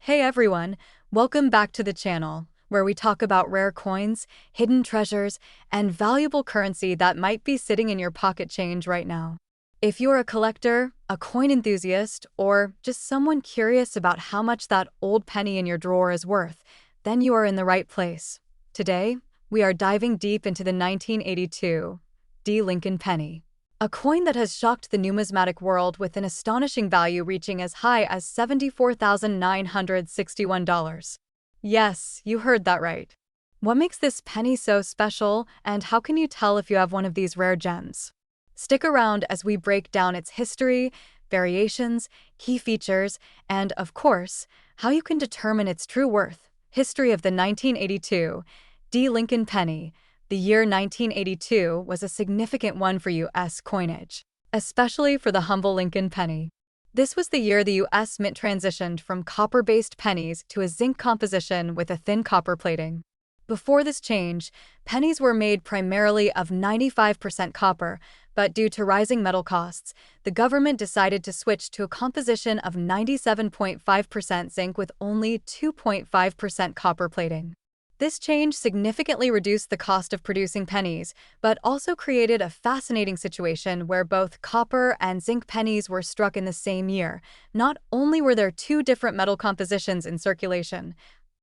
Hey everyone, welcome back to the channel, where we talk about rare coins, hidden treasures, and valuable currency that might be sitting in your pocket change right now. If you're a collector, a coin enthusiast, or just someone curious about how much that old penny in your drawer is worth, then you are in the right place. Today, we are diving deep into the 1982 D. Lincoln penny. A coin that has shocked the numismatic world with an astonishing value reaching as high as $74,961. Yes, you heard that right. What makes this penny so special, and how can you tell if you have one of these rare gems? Stick around as we break down its history, variations, key features, and, of course, how you can determine its true worth. History of the 1982 D. Lincoln penny. The year 1982 was a significant one for U.S. coinage, especially for the humble Lincoln penny. This was the year the U.S. Mint transitioned from copper-based pennies to a zinc composition with a thin copper plating. Before this change, pennies were made primarily of 95% copper, but due to rising metal costs, the government decided to switch to a composition of 97.5% zinc with only 2.5% copper plating. This change significantly reduced the cost of producing pennies, but also created a fascinating situation where both copper and zinc pennies were struck in the same year. Not only were there two different metal compositions in circulation,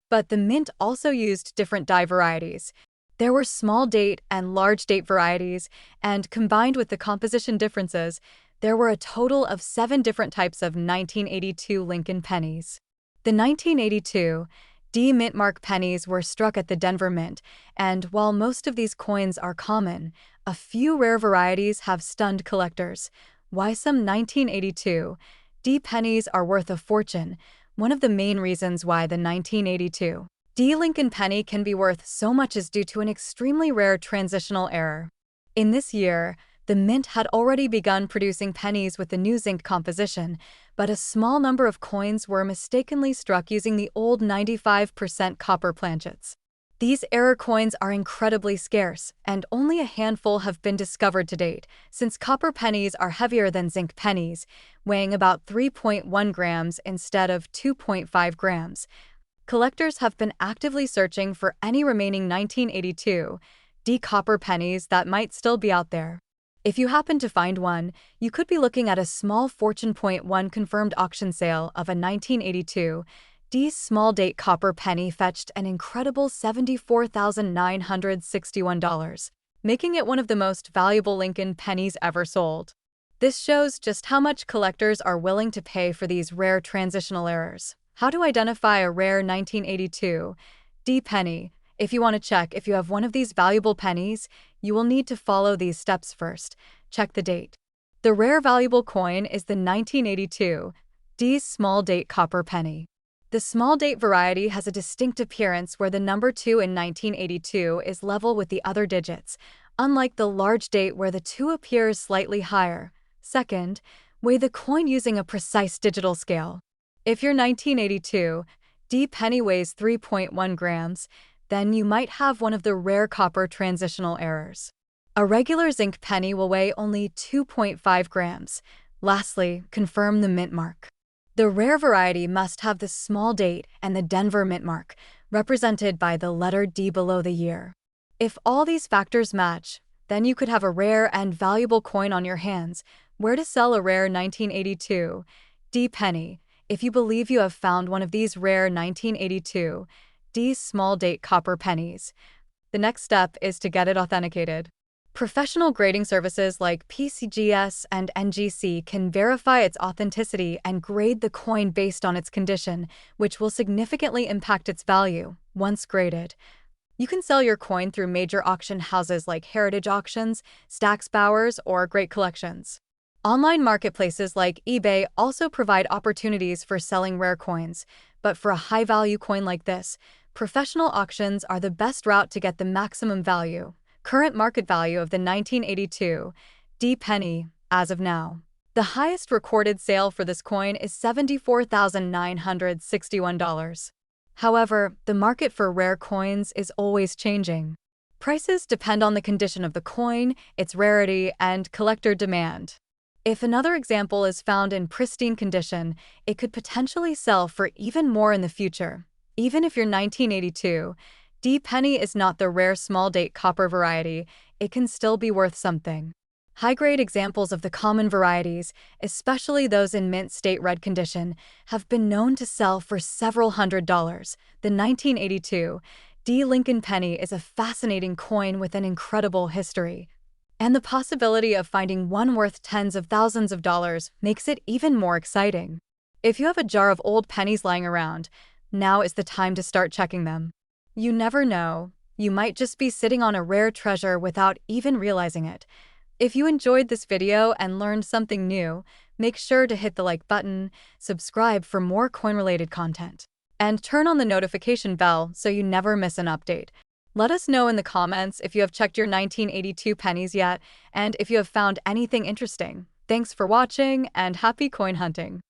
but the mint also used different die varieties. There were small date and large date varieties, and combined with the composition differences, there were a total of 7 different types of 1982 Lincoln pennies. The 1982 D. Mint mark pennies were struck at the Denver Mint, and while most of these coins are common, a few rare varieties have stunned collectors. Why some 1982 D. pennies are worth a fortune. One of the main reasons why the 1982 D. Lincoln penny can be worth so much is due to an extremely rare transitional error. In this year, the Mint had already begun producing pennies with the new zinc composition, but a small number of coins were mistakenly struck using the old 95% copper planchets. These error coins are incredibly scarce, and only a handful have been discovered to date, since copper pennies are heavier than zinc pennies, weighing about 3.1 grams instead of 2.5 grams. Collectors have been actively searching for any remaining 1982 D. copper pennies that might still be out there. If you happen to find one, you could be looking at a small fortune. One confirmed auction sale of a 1982 D. small date copper penny fetched an incredible $74,961, making it one of the most valuable Lincoln pennies ever sold. This shows just how much collectors are willing to pay for these rare transitional errors. How to identify a rare 1982 D. penny? If you want to check if you have one of these valuable pennies, you will need to follow these steps first. Check the date. The rare valuable coin is the 1982 D. small date copper penny. The small date variety has a distinct appearance where the number 2 in 1982 is level with the other digits, unlike the large date where the 2 appears slightly higher. Second, weigh the coin using a precise digital scale. If your 1982 D. penny weighs 3.1 grams, then you might have one of the rare copper transitional errors. A regular zinc penny will weigh only 2.5 grams. Lastly, confirm the mint mark. The rare variety must have the small date and the Denver mint mark, represented by the letter D below the year. If all these factors match, then you could have a rare and valuable coin on your hands. Where to sell a rare 1982 D. penny? If you believe you have found one of these rare 1982 D. small date copper pennies, the next step is to get it authenticated. Professional grading services like PCGS and NGC can verify its authenticity and grade the coin based on its condition, which will significantly impact its value. Once graded, you can sell your coin through major auction houses like Heritage Auctions, Stack's Bowers, or Great Collections. Online marketplaces like eBay also provide opportunities for selling rare coins, but for a high-value coin like this, professional auctions are the best route to get the maximum value. Current market value of the 1982 D. penny, as of now. The highest recorded sale for this coin is $74,961. However, the market for rare coins is always changing. Prices depend on the condition of the coin, its rarity, and collector demand. If another example is found in pristine condition, it could potentially sell for even more in the future. Even if your 1982 D penny is not the rare small date copper variety, it can still be worth something. High-grade examples of the common varieties, especially those in mint state red condition, have been known to sell for several $100s. The 1982 D Lincoln penny is a fascinating coin with an incredible history. And the possibility of finding one worth tens of thousands of dollars makes it even more exciting. If you have a jar of old pennies lying around, now is the time to start checking them. You never know, you might just be sitting on a rare treasure without even realizing it. If you enjoyed this video and learned something new, make sure to hit the like button, subscribe for more coin-related content, and turn on the notification bell so you never miss an update. Let us know in the comments if you have checked your 1982 pennies yet, and if you have found anything interesting. Thanks for watching, and happy coin hunting!